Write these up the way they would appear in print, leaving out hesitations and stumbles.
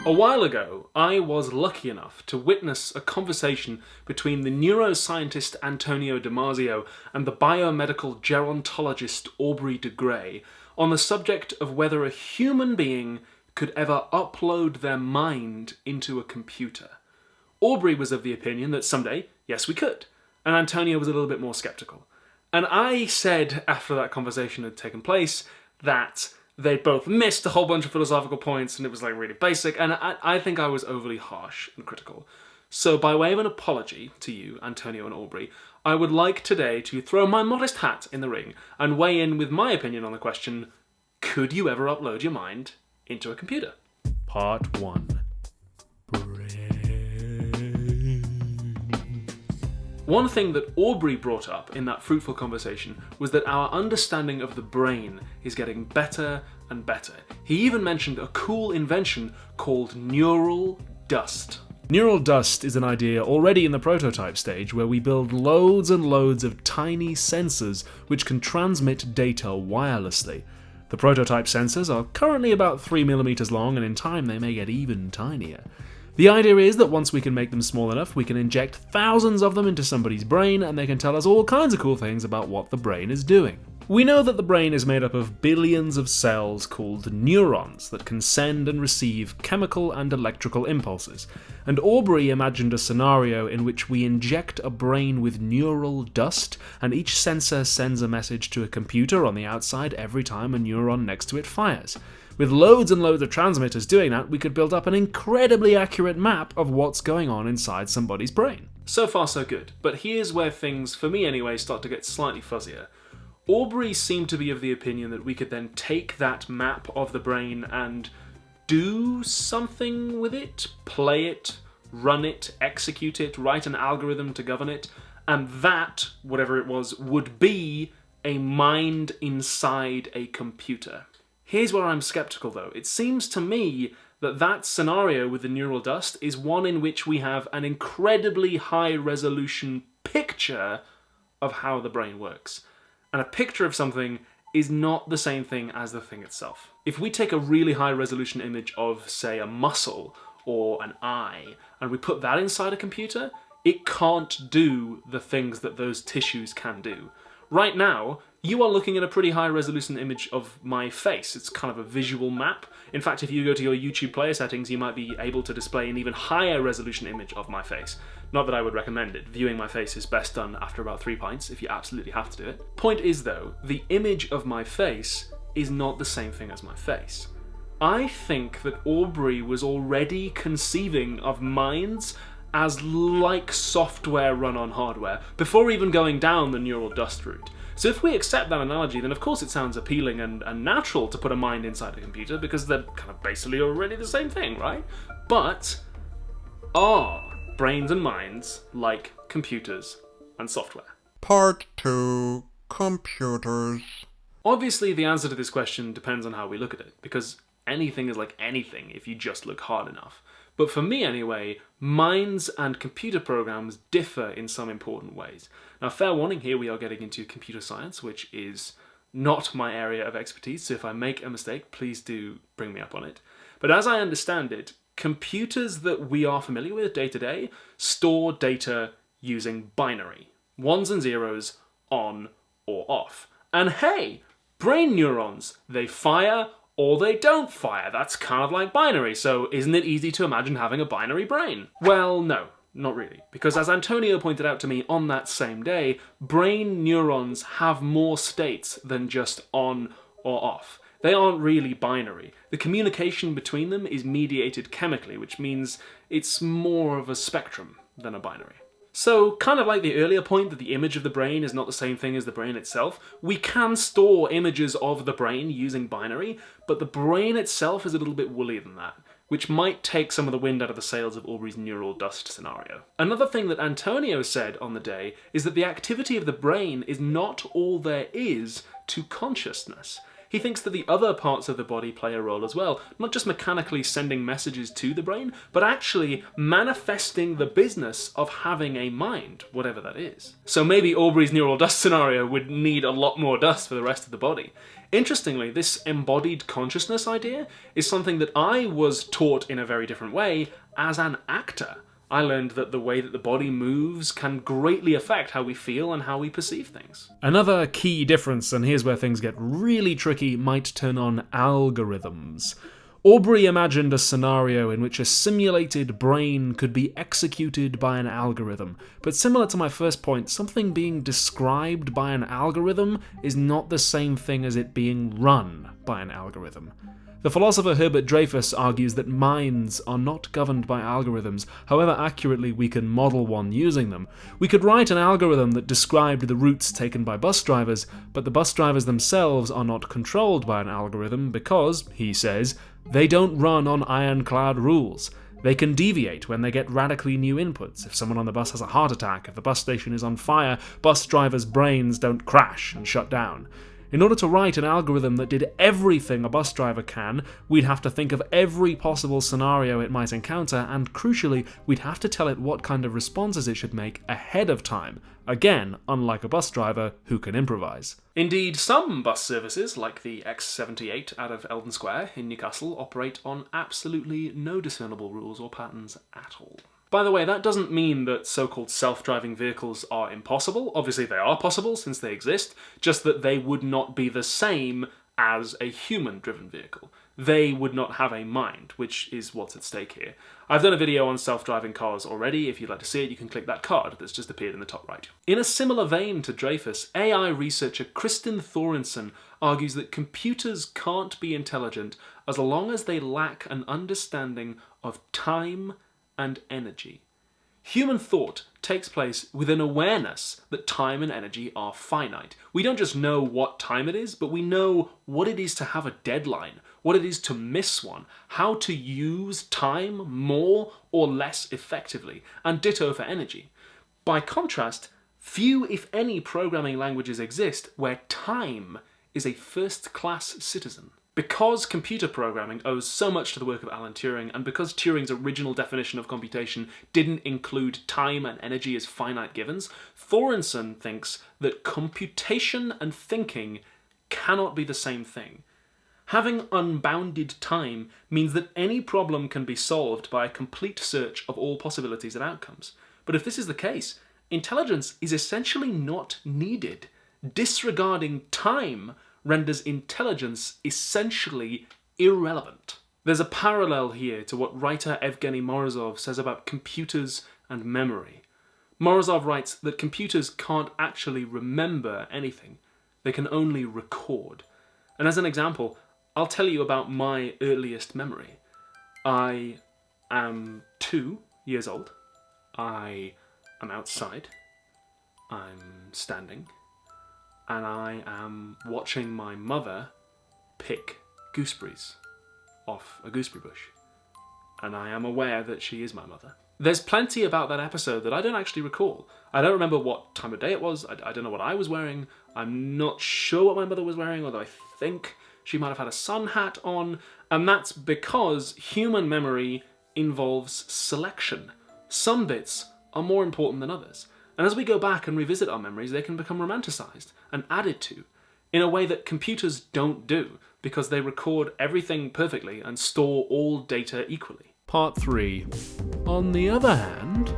A while ago, I was lucky enough to witness a conversation between the neuroscientist Antonio Damasio and the biomedical gerontologist Aubrey de Grey on the subject of whether a human being could ever upload their mind into a computer. Aubrey was of the opinion that someday, yes we could, and Antonio was a little bit more sceptical. And I said, after that conversation had taken place, that they both missed a whole bunch of philosophical points and it was like really basic, and I think I was overly harsh and critical. So by way of an apology to you, Antonio and Aubrey, I would like today to throw my modest hat in the ring and weigh in with my opinion on the question, could you ever upload your mind into a computer? Part 1. One thing that Aubrey brought up in that fruitful conversation was that our understanding of the brain is getting better and better. He even mentioned a cool invention called neural dust. Neural dust is an idea already in the prototype stage where we build loads and loads of tiny sensors which can transmit data wirelessly. The prototype sensors are currently about 3mm long, and in time they may get even tinier. The idea is that once we can make them small enough, we can inject thousands of them into somebody's brain and they can tell us all kinds of cool things about what the brain is doing. We know that the brain is made up of billions of cells called neurons that can send and receive chemical and electrical impulses, and Aubrey imagined a scenario in which we inject a brain with neural dust and each sensor sends a message to a computer on the outside every time a neuron next to it fires. With loads and loads of transmitters doing that, we could build up an incredibly accurate map of what's going on inside somebody's brain. So far so good, but here's where things, for me anyway, start to get slightly fuzzier. Aubrey seemed to be of the opinion that we could then take that map of the brain and do something with it, play it, run it, execute it, write an algorithm to govern it, and that, whatever it was, would be a mind inside a computer. Here's where I'm skeptical though. It seems to me that that scenario with the neural dust is one in which we have an incredibly high resolution picture of how the brain works. And a picture of something is not the same thing as the thing itself. If we take a really high resolution image of, say, a muscle or an eye, and we put that inside a computer, it can't do the things that those tissues can do. Right now, you are looking at a pretty high resolution image of my face. It's kind of a visual map. In fact, if you go to your YouTube player settings, you might be able to display an even higher resolution image of my face. Not that I would recommend it. Viewing my face is best done after about 3 pints, if you absolutely have to do it. Point is though, the image of my face is not the same thing as my face. I think that Aubrey was already conceiving of minds as like software run on hardware before even going down the neural dust route. So if we accept that analogy, then of course it sounds appealing and natural to put a mind inside a computer because they're kind of basically already the same thing, right? But are brains and minds like computers and software? Part 2. Computers. Obviously the answer to this question depends on how we look at it, because anything is like anything if you just look hard enough. But for me anyway, minds and computer programs differ in some important ways. Now fair warning, here we are getting into computer science, which is not my area of expertise, so if I make a mistake, please do bring me up on it. But as I understand it, computers that we are familiar with day to day store data using binary. Ones and zeros, on or off. And hey, brain neurons, they fire or they don't fire. That's kind of like binary, so isn't it easy to imagine having a binary brain? Well, no, not really. Because as Antonio pointed out to me on that same day, brain neurons have more states than just on or off. They aren't really binary. The communication between them is mediated chemically, which means it's more of a spectrum than a binary. So, kind of like the earlier point that the image of the brain is not the same thing as the brain itself, we can store images of the brain using binary, but the brain itself is a little bit woollier than that, which might take some of the wind out of the sails of Aubrey's neural dust scenario. Another thing that Antonio said on the day is that the activity of the brain is not all there is to consciousness. He thinks that the other parts of the body play a role as well, not just mechanically sending messages to the brain, but actually manifesting the business of having a mind, whatever that is. So maybe Aubrey's neural dust scenario would need a lot more dust for the rest of the body. Interestingly, this embodied consciousness idea is something that I was taught in a very different way as an actor. I learned that the way that the body moves can greatly affect how we feel and how we perceive things. Another key difference, and here's where things get really tricky, might turn on algorithms. Aubrey imagined a scenario in which a simulated brain could be executed by an algorithm, but similar to my first point, something being described by an algorithm is not the same thing as it being run by an algorithm. The philosopher Herbert Dreyfus argues that minds are not governed by algorithms, however accurately we can model one using them. We could write an algorithm that described the routes taken by bus drivers, but the bus drivers themselves are not controlled by an algorithm because, he says, they don't run on ironclad rules. They can deviate when they get radically new inputs. If someone on the bus has a heart attack, if the bus station is on fire, bus drivers' brains don't crash and shut down. In order to write an algorithm that did everything a bus driver can, we'd have to think of every possible scenario it might encounter, and crucially, we'd have to tell it what kind of responses it should make ahead of time. Again, unlike a bus driver who can improvise. Indeed, some bus services, like the X78 out of Eldon Square in Newcastle, operate on absolutely no discernible rules or patterns at all. By the way, that doesn't mean that so-called self-driving vehicles are impossible. Obviously they are possible since they exist, just that they would not be the same as a human-driven vehicle. They would not have a mind, which is what's at stake here. I've done a video on self-driving cars already. If you'd like to see it, you can click that card that's just appeared in the top right. In a similar vein to Dreyfus, AI researcher Krisstin Thórisson argues that computers can't be intelligent as long as they lack an understanding of time and energy. Human thought takes place with an awareness that time and energy are finite. We don't just know what time it is, but we know what it is to have a deadline, what it is to miss one, how to use time more or less effectively, and ditto for energy. By contrast, few, if any, programming languages exist where time is a first-class citizen. Because computer programming owes so much to the work of Alan Turing, and because Turing's original definition of computation didn't include time and energy as finite givens, Thórisson thinks that computation and thinking cannot be the same thing. Having unbounded time means that any problem can be solved by a complete search of all possibilities and outcomes. But if this is the case, intelligence is essentially not needed. Disregarding time renders intelligence essentially irrelevant. There's a parallel here to what writer Evgeny Morozov says about computers and memory. Morozov writes that computers can't actually remember anything. They can only record. And as an example, I'll tell you about my earliest memory. I am 2 years old. I am outside. I'm standing. And I am watching my mother pick gooseberries off a gooseberry bush. And I am aware that she is my mother. There's plenty about that episode that I don't actually recall. I don't remember what time of day it was. I don't know what I was wearing. I'm not sure what my mother was wearing, although I think she might have had a sun hat on. And that's because human memory involves selection. Some bits are more important than others. And as we go back and revisit our memories, they can become romanticized and added to in a way that computers don't do, because they record everything perfectly and store all data equally. Part 3. On the other hand,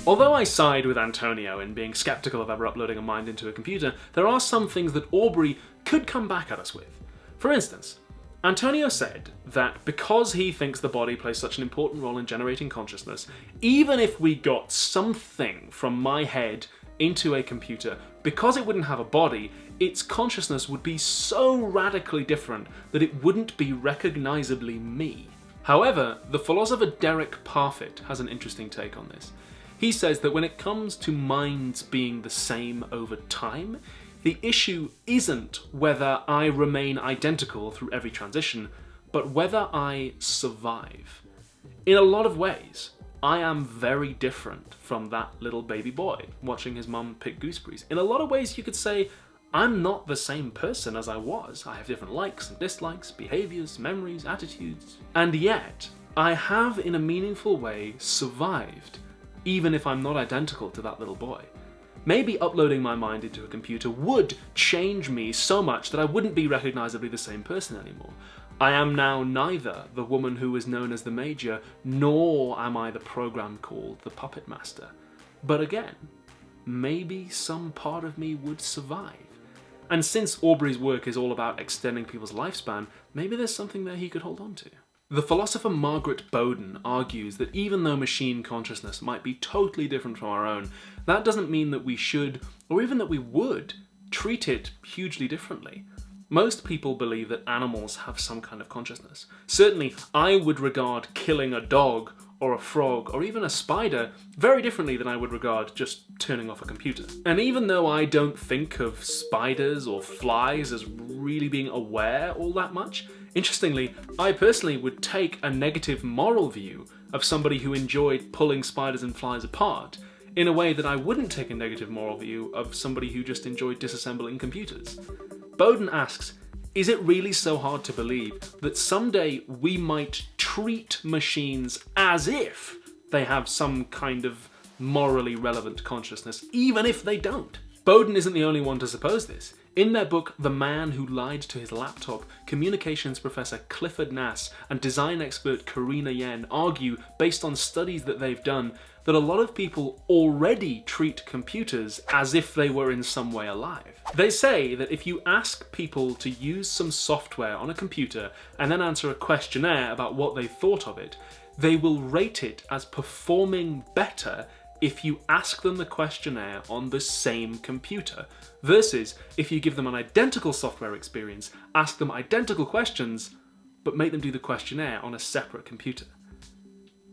although I side with Antonio in being skeptical of ever uploading a mind into a computer, there are some things that Aubrey could come back at us with. For instance, Antonio said that because he thinks the body plays such an important role in generating consciousness, even if we got something from my head into a computer, because it wouldn't have a body, its consciousness would be so radically different that it wouldn't be recognizably me. However, the philosopher Derek Parfit has an interesting take on this. He says that when it comes to minds being the same over time, the issue isn't whether I remain identical through every transition, but whether I survive. In a lot of ways, I am very different from that little baby boy watching his mum pick gooseberries. In a lot of ways, you could say I'm not the same person as I was. I have different likes and dislikes, behaviours, memories, attitudes. And yet, I have in a meaningful way survived, even if I'm not identical to that little boy. Maybe uploading my mind into a computer would change me so much that I wouldn't be recognisably the same person anymore. I am now neither the woman who is known as the Major, nor am I the program called the Puppet Master. But again, maybe some part of me would survive. And since Aubrey's work is all about extending people's lifespan, maybe there's something there he could hold on to. The philosopher Margaret Bowden argues that even though machine consciousness might be totally different from our own, that doesn't mean that we should, or even that we would, treat it hugely differently. Most people believe that animals have some kind of consciousness. Certainly, I would regard killing a dog or a frog or even a spider very differently than I would regard just turning off a computer. And even though I don't think of spiders or flies as really being aware all that much, interestingly, I personally would take a negative moral view of somebody who enjoyed pulling spiders and flies apart in a way that I wouldn't take a negative moral view of somebody who just enjoyed disassembling computers. Bowden asks, is it really so hard to believe that someday we might treat machines as if they have some kind of morally relevant consciousness, even if they don't? Bowden isn't the only one to suppose this. In their book, The Man Who Lied to His Laptop, communications professor Clifford Nass and design expert Karina Yen argue, based on studies that they've done, that a lot of people already treat computers as if they were in some way alive. They say that if you ask people to use some software on a computer and then answer a questionnaire about what they thought of it, they will rate it as performing better if you ask them the questionnaire on the same computer, versus if you give them an identical software experience, ask them identical questions, but make them do the questionnaire on a separate computer.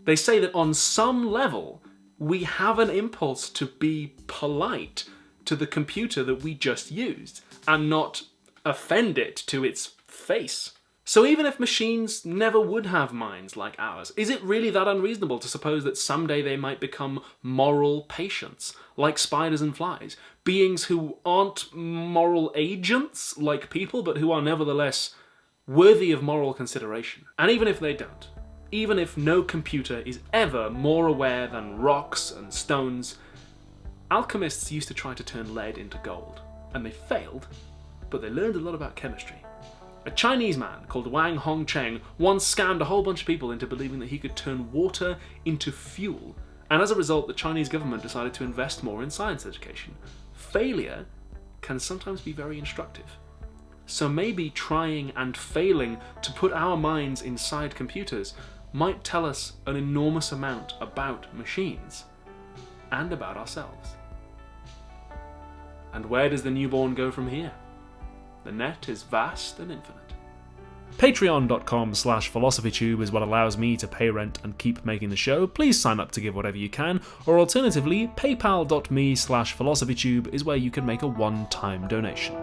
They say that on some level, we have an impulse to be polite to the computer that we just used, and not offend it to its face. So even if machines never would have minds like ours, is it really that unreasonable to suppose that someday they might become moral patients, like spiders and flies, beings who aren't moral agents like people, but who are nevertheless worthy of moral consideration? And even if they don't, even if no computer is ever more aware than rocks and stones, alchemists used to try to turn lead into gold, and they failed, but they learned a lot about chemistry. A Chinese man called Wang Hongcheng once scammed a whole bunch of people into believing that he could turn water into fuel, and as a result the Chinese government decided to invest more in science education. Failure can sometimes be very instructive. So maybe trying and failing to put our minds inside computers might tell us an enormous amount about machines and about ourselves. And where does the newborn go from here? The net is vast and infinite. Patreon.com/philosophytube is what allows me to pay rent and keep making the show. Please sign up to give whatever you can, or alternatively, paypal.me/philosophytube is where you can make a one-time donation.